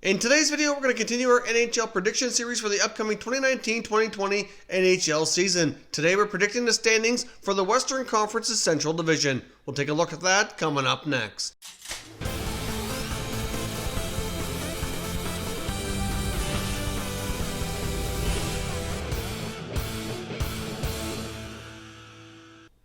In today's video, we're going to continue our NHL prediction series for the upcoming 2019-2020 NHL season. Today, we're predicting the standings for the Western Conference's Central Division. We'll take a look at that coming up next.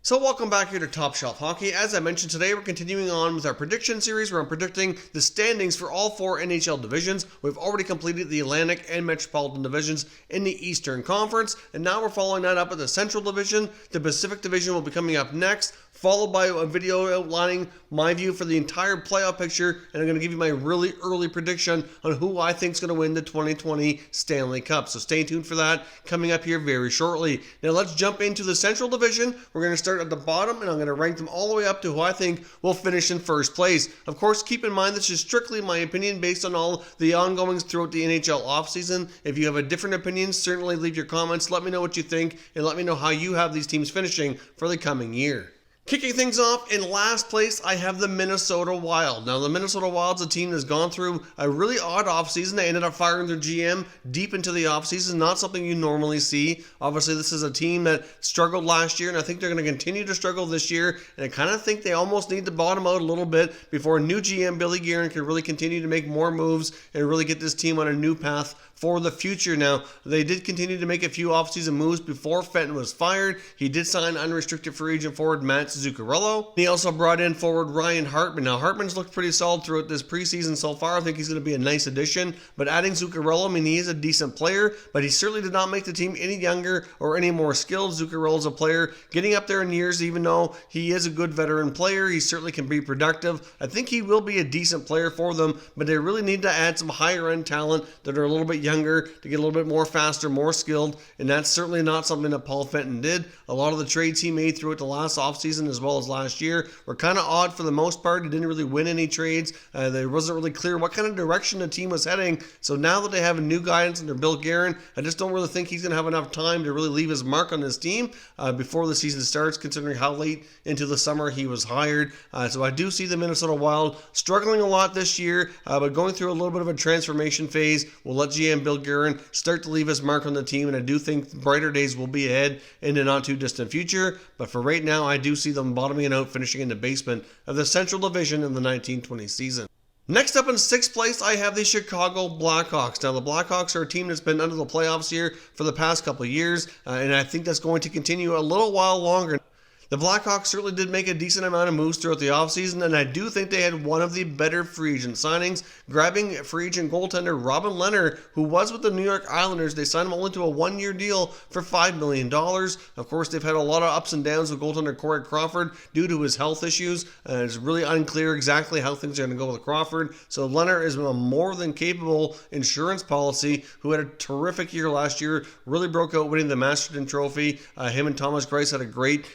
So welcome back here to Top Shelf Hockey. As I mentioned today, we're continuing on with our prediction series where I'm predicting the standings for all four NHL divisions. We've already completed the Atlantic and Metropolitan Divisions in the Eastern Conference, and now we're following that up with the Central Division. The Pacific Division will be coming up next, followed by a video outlining my view for the entire playoff picture, and I'm going to give you my really early prediction on who I think is going to win the 2020 Stanley Cup. So stay tuned for that coming up here very shortly. Now let's jump into the Central Division. We're going to start at the bottom, and I'm going to rank them all the way up to who I think will finish in first place. Of course, keep in mind this is strictly my opinion based on all the ongoings throughout the NHL offseason. If you have a different opinion, certainly leave your comments. Let me know what you think, and let me know how you have these teams finishing for the coming year. Kicking things off, in last place, I have the Minnesota Wild. Now, the Minnesota Wild's a team that's gone through a really odd offseason. They ended up firing their GM deep into the offseason, not something you normally see. Obviously, this is a team that struggled last year, and I think they're going to continue to struggle this year. And I kind of think they almost need to bottom out a little bit before a new GM, Billy Guerin, can really continue to make more moves and really get this team on a new path for the future. Now, they did continue to make a few offseason moves before Fenton was fired. He did sign unrestricted free agent forward Matt Zuccarello. He also brought in forward Ryan Hartman. Now, Hartman's looked pretty solid throughout this preseason so far. I think he's going to be a nice addition. But adding Zuccarello, I mean, he is a decent player, but he certainly did not make the team any younger or any more skilled. Zuccarello's a player getting up there in years, even though he is a good veteran player. He certainly can be productive. I think he will be a decent player for them, but they really need to add some higher-end talent that are a little bit younger to get a little bit more faster, more skilled, and that's certainly not something that Paul Fenton did. A lot of the trades he made throughout the last offseason as well as last year were kind of odd for the most part. He didn't really win any trades. There wasn't really clear what kind of direction the team was heading. So now that they have a new guidance under Bill Guerin, I just don't really think he's going to have enough time to really leave his mark on this team before the season starts, considering how late into the summer he was hired. So I do see the Minnesota Wild struggling a lot this year, but going through a little bit of a transformation phase. We'll let GM Bill Guerin start to leave his mark on the team, and I do think brighter days will be ahead in the not too distant future. But for right now, I do see them bottoming out, finishing in the basement of the Central Division in the 1920 season. Next up in sixth place, I have the Chicago Blackhawks. Now, the Blackhawks are a team that's been under the playoffs here for the past couple of years, and I think that's going to continue a little while longer. The Blackhawks certainly did make a decent amount of moves throughout the offseason, and I do think they had one of the better free agent signings, grabbing free agent goaltender Robin Lehner, who was with the New York Islanders. They signed him only to a one-year deal for $5 million. Of course, they've had a lot of ups and downs with goaltender Corey Crawford due to his health issues. It's really unclear exactly how things are going to go with Crawford. So Lehner is a more than capable insurance policy who had a terrific year last year, really broke out winning the Masterton Trophy. Him and Thomas Greiss had a great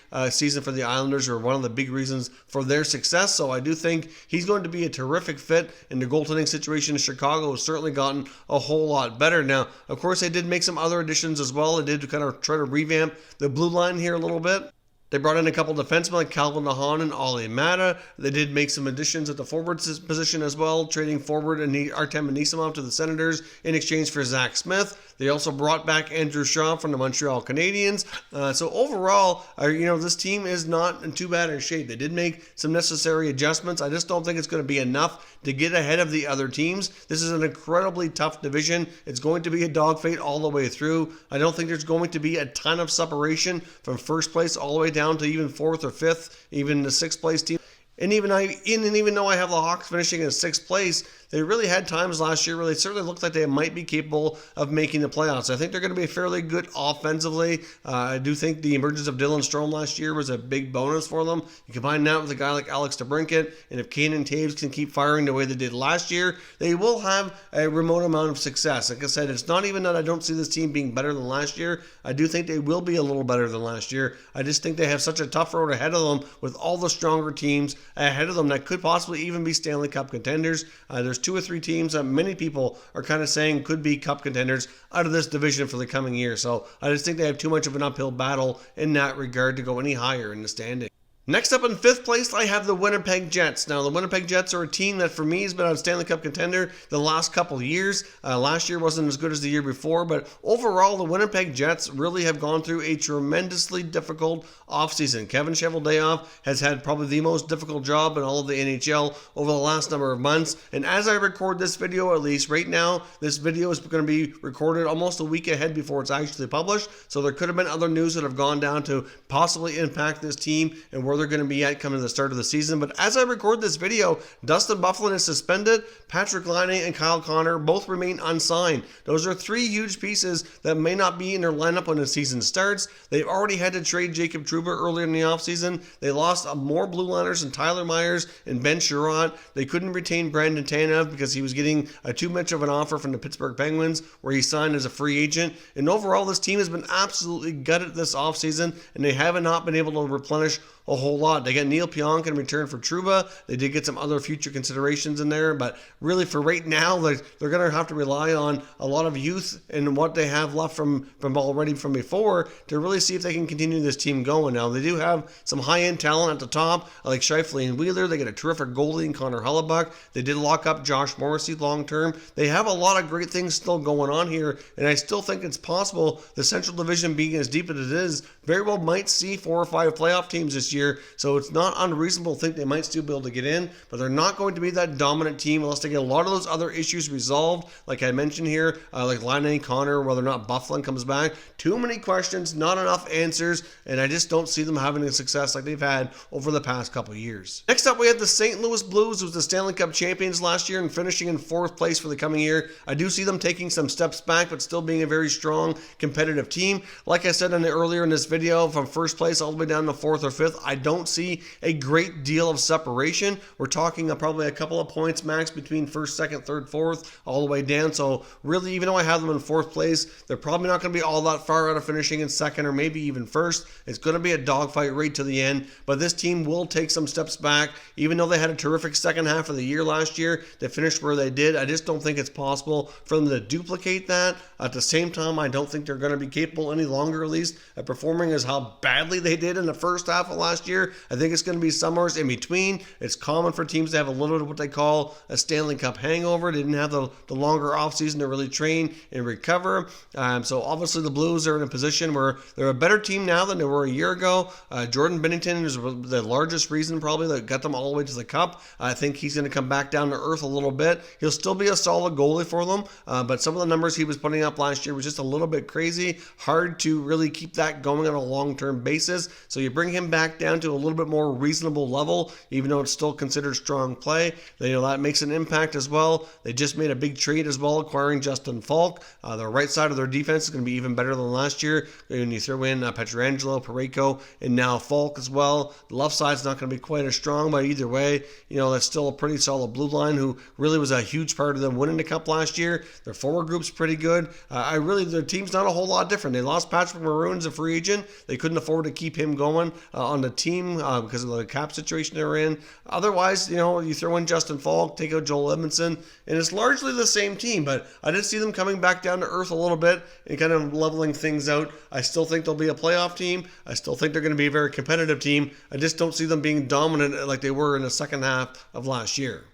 season for the Islanders, are one of the big reasons for their success. So I do think he's going to be a terrific fit, and the goaltending situation in Chicago has certainly gotten a whole lot better. Now, of course, they did make some other additions as well. They did kind of try to revamp the blue line here a little bit. They brought in a couple defensemen like Calvin DeHaan and Olli Mata. They did make some additions at the forward position as well, trading forward Artem Anisimov to the Senators in exchange for Zach Smith. They also brought back Andrew Shaw from the Montreal Canadiens. So overall, this team is not in too bad a shape. They did make some necessary adjustments. I just don't think it's going to be enough to get ahead of the other teams. This is an incredibly tough division. It's going to be a dogfight all the way through. I don't think there's going to be a ton of separation from first place all the way down to even fourth or fifth, even the sixth place team. And even though I have the Hawks finishing in sixth place, they really had times last year where they certainly looked like they might be capable of making the playoffs. I think they're going to be fairly good offensively. I do think the emergence of Dylan Strome last year was a big bonus for them. You combine that with a guy like Alex DeBrincat, and if Kane and Taves can keep firing the way they did last year, they will have a remote amount of success. Like I said, it's not even that I don't see this team being better than last year. I do think they will be a little better than last year. I just think they have such a tough road ahead of them with all the stronger teams ahead of them that could possibly even be Stanley Cup contenders. There's two or three teams that many people are kind of saying could be cup contenders out of this division for the coming year. So I just think they have too much of an uphill battle in that regard to go any higher in the standing. Next up in 5th place, I have the Winnipeg Jets. Now, the Winnipeg Jets are a team that for me has been a Stanley Cup contender the last couple of years. Last year wasn't as good as the year before, but overall, the Winnipeg Jets really have gone through a tremendously difficult offseason. Kevin Cheveldayoff has had probably the most difficult job in all of the NHL over the last number of months. And as I record this video, at least right now, this video is going to be recorded almost a week ahead before it's actually published. So there could have been other news that have gone down to possibly impact this team and where they're going to be at coming to the start of the season. But as I record this video, Dustin Byfuglien is suspended. Patrick Laine and Kyle Connor both remain unsigned. Those are 3 huge pieces that may not be in their lineup when the season starts. They've already had to trade Jacob Trouba earlier in the offseason. They lost more blue liners than Tyler Myers and Ben Sherratt. They couldn't retain Brandon Tanev because he was getting too much of an offer from the Pittsburgh Penguins, where he signed as a free agent. And overall, this team has been absolutely gutted this offseason, and they have not been able to replenish a whole lot. They got Neil Pionk in return for Trouba. They did get some other future considerations in there, but really for right now, they're going to have to rely on a lot of youth and what they have left from already from before to really see if they can continue this team going. Now, they do have some high-end talent at the top, like Scheifele and Wheeler. They get a terrific goalie in Connor Hellebuck. They did lock up Josh Morrissey long-term. They have a lot of great things still going on here, and I still think it's possible the Central Division, being as deep as it is, very well might see 4 or 5 playoff teams this year, so it's not unreasonable to think they might still be able to get in, but they're not going to be that dominant team unless they get a lot of those other issues resolved, like I mentioned here, like Laine, Connor, whether or not Byfuglien comes back. Too many questions, not enough answers, and I just don't see them having a success like they've had over the past couple of years. Next up, we have the St. Louis Blues, who was the Stanley Cup champions last year and finishing in 4th place for the coming year. I do see them taking some steps back, but still being a very strong, competitive team. Like I said earlier in this video, from 1st place all the way down to 4th or 5th, I don't see a great deal of separation. We're talking probably a couple of points max between 1st, 2nd, 3rd, 4th, all the way down. So really, even though I have them in 4th place, they're probably not going to be all that far out of finishing in 2nd or maybe even 1st. It's going to be a dogfight right to the end, but this team will take some steps back. Even though they had a terrific second half of the year last year, they finished where they did. I just don't think it's possible for them to duplicate that. At the same time, I don't think they're going to be capable any longer, at least, at performing as how badly they did in the first half of last year. I think it's going to be somewhere in between. It's common for teams to have a little bit of what they call a Stanley Cup hangover. They didn't have the longer offseason to really train and recover. So obviously the Blues are in a position where they're a better team now than they were a year ago. Jordan Binnington is the largest reason probably that got them all the way to the Cup. I think he's going to come back down to earth a little bit. He'll still be a solid goalie for them, but some of the numbers he was putting up last year was just a little bit crazy. Hard to really keep that going on a long-term basis. So you bring him back down to a little bit more reasonable level, even though it's still considered strong play. That makes an impact as well. They just made a big trade as well, acquiring Justin Falk. The right side of their defense is going to be even better than last year. When you throw in Pietrangelo, Parayko, and now Falk as well. The left side's not going to be quite as strong, but either way, that's still a pretty solid blue line who really was a huge part of them winning the Cup last year. Their forward group's pretty good. Their team's not a whole lot different. They lost Patrick Maroon as a free agent. They couldn't afford to keep him going on the team because of the cap situation they're in. Otherwise, you throw in Justin Falk, take out Joel Edmondson, and it's largely the same team, but I did see them coming back down to earth a little bit and kind of leveling things out. I still think they'll be a playoff team. I still think they're going to be a very competitive team. I just don't see them being dominant like they were in the second half of last year.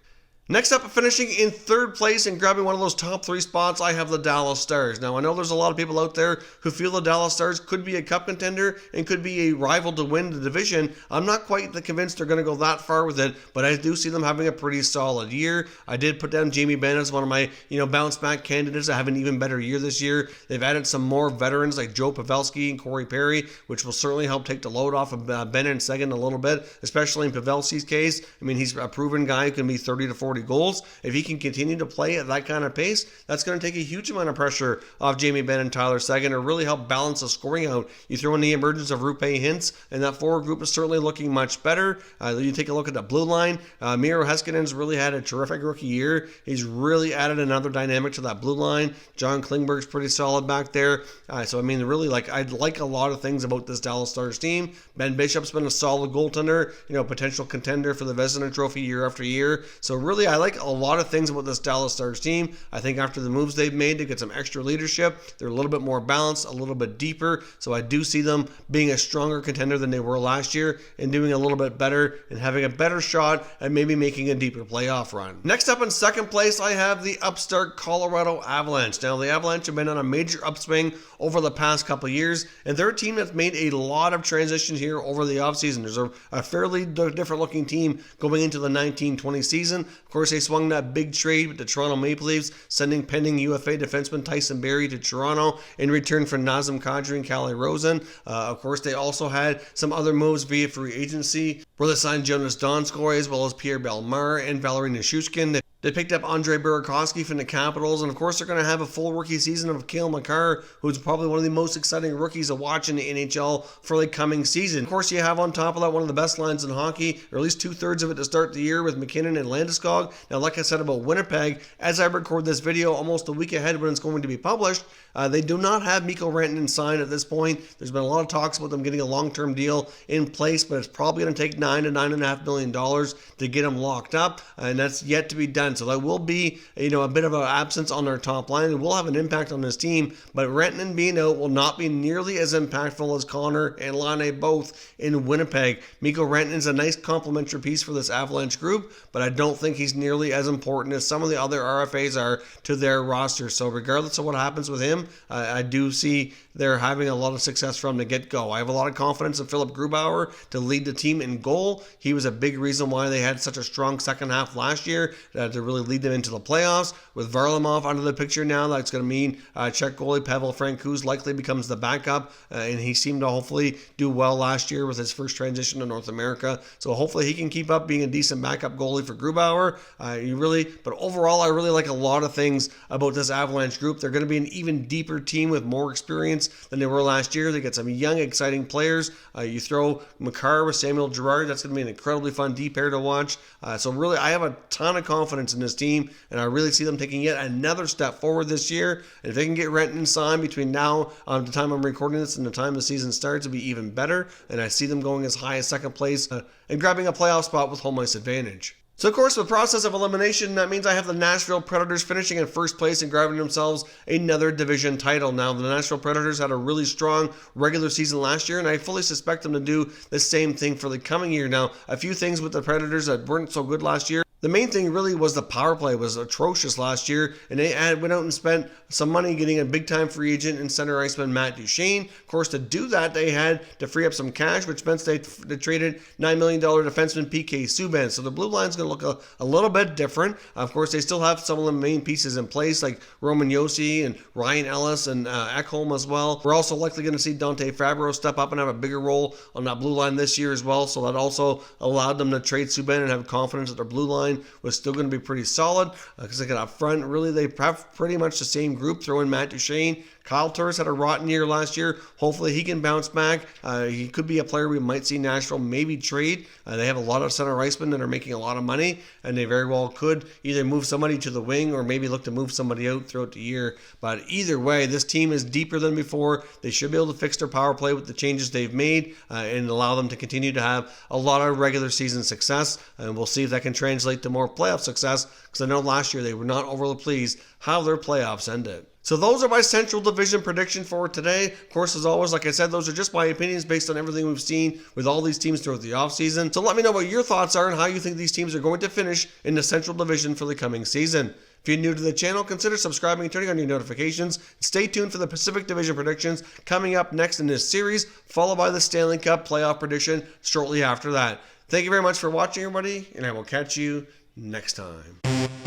Next up, finishing in 3rd place and grabbing one of those top 3 spots, I have the Dallas Stars. Now, I know there's a lot of people out there who feel the Dallas Stars could be a cup contender and could be a rival to win the division. I'm not quite convinced they're going to go that far with it, but I do see them having a pretty solid year. I did put down Jamie Benn as one of my, bounce back candidates to have an even better year this year. They've added some more veterans like Joe Pavelski and Corey Perry, which will certainly help take the load off of Benn and Seguin a little bit, especially in Pavelski's case. I mean, he's a proven guy who can be 30 to 40 goals. If he can continue to play at that kind of pace, that's going to take a huge amount of pressure off Jamie Benn and Tyler Seguin to really help balance the scoring out. You throw in the emergence of Rupe Hintz, and that forward group is certainly looking much better. You take a look at the blue line. Miro Heskinen's really had a terrific rookie year. He's really added another dynamic to that blue line. John Klingberg's pretty solid back there. So, really, I like a lot of things about this Dallas Stars team. Ben Bishop's been a solid goaltender, potential contender for the Vezina Trophy year after year. So, really, I like a lot of things about this Dallas Stars team. I think after the moves they've made to get some extra leadership, they're a little bit more balanced, a little bit deeper. So I do see them being a stronger contender than they were last year and doing a little bit better and having a better shot at maybe making a deeper playoff run. Next up in second place, I have the upstart Colorado Avalanche. Now, the Avalanche have been on a major upswing over the past couple years, and they're a team that's made a lot of transitions here over the offseason. There's a fairly different looking team going into the 19-20 season. Of course, they swung that big trade with the Toronto Maple Leafs, sending pending UFA defenseman Tyson Barrie to Toronto in return for Nazem Kadri and Calle Rosen. Of course, they also had some other moves via free agency, where they signed Jonas Donskoy as well as Pierre Bellemare and Valerie Nichushkin. They picked up Andre Burakovsky from the Capitals, and of course they're going to have a full rookie season of Cale Makar, who's probably one of the most exciting rookies to watch in the NHL for the coming season. Of course, you have on top of that one of the best lines in hockey, or at least 2/3 of it to start the year, with McKinnon and Landeskog. Now, like I said about Winnipeg, as I record this video almost a week ahead when it's going to be published, they do not have Mikko Rantanen signed at this point. There's been a lot of talks about them getting a long-term deal in place, but it's probably going to take $9 to $9.5 million to get them locked up, and that's yet to be done. So that will be, a bit of an absence on their top line. It will have an impact on this team, but Rantanen being out will not be nearly as impactful as Connor and Laine both in Winnipeg. Mikko Rantanen's a nice complementary piece for this Avalanche group, but I don't think he's nearly as important as some of the other RFAs are to their roster. So regardless of what happens with him, I do see they're having a lot of success from the get-go. I have a lot of confidence in Philip Grubauer to lead the team in goal. He was a big reason why they had such a strong second half last year, to really lead them into the playoffs. With Varlamov out of the picture now, that's going to mean Czech goalie Pavel Francouz likely becomes the backup, and he seemed to hopefully do well last year with his first transition to North America. So hopefully he can keep up being a decent backup goalie for Grubauer. But overall, I really like a lot of things about this Avalanche group. They're going to be an even deeper team with more experience than they were last year. They get some young, exciting players. You throw Makar with Samuel Girard, that's going to be an incredibly fun D pair to watch. So really, I have a ton of confidence in this team, and I really see them taking yet another step forward this year. And if they can get Rantanen signed between now, the time I'm recording this, and the time the season starts, it'll be even better. And I see them going as high as second place and grabbing a playoff spot with home ice advantage. So, of course, the process of elimination, that means I have the Nashville Predators finishing in first place and grabbing themselves another division title. Now, the Nashville Predators had a really strong regular season last year, and I fully suspect them to do the same thing for the coming year. Now, a few things with the Predators that weren't so good last year. The main thing really was the power play was atrocious last year, and they went out and spent some money getting a big-time free agent and center iceman Matt Duchene. Of course, to do that, they had to free up some cash, which meant they traded $9 million defenseman PK Subban. So the blue line's going to look a little bit different. Of course, they still have some of the main pieces in place, like Roman Josi and Ryan Ellis and Ekholm as well. We're also likely going to see Dante Fabro step up and have a bigger role on that blue line this year as well. So that also allowed them to trade Subban and have confidence that their blue line was still going to be pretty solid, because they got up front. Really, they have pretty much the same group. Throw in Matt Duchene. Kyle Turris had a rotten year last year. Hopefully he can bounce back. He could be a player we might see Nashville maybe trade. They have a lot of center icemen that are making a lot of money, and they very well could either move somebody to the wing or maybe look to move somebody out throughout the year. But either way, this team is deeper than before. They should be able to fix their power play with the changes they've made and allow them to continue to have a lot of regular season success. And we'll see if that can translate to more playoff success, because I know last year they were not overly pleased how their playoffs ended. So those are my Central Division predictions for today. Of course, as always, like I said, those are just my opinions based on everything we've seen with all these teams throughout the offseason. So let me know what your thoughts are and how you think these teams are going to finish in the Central Division for the coming season. If you're new to the channel, consider subscribing and turning on your notifications. Stay tuned for the Pacific Division predictions coming up next in this series, followed by the Stanley Cup playoff prediction shortly after that. Thank you very much for watching, everybody, and I will catch you next time.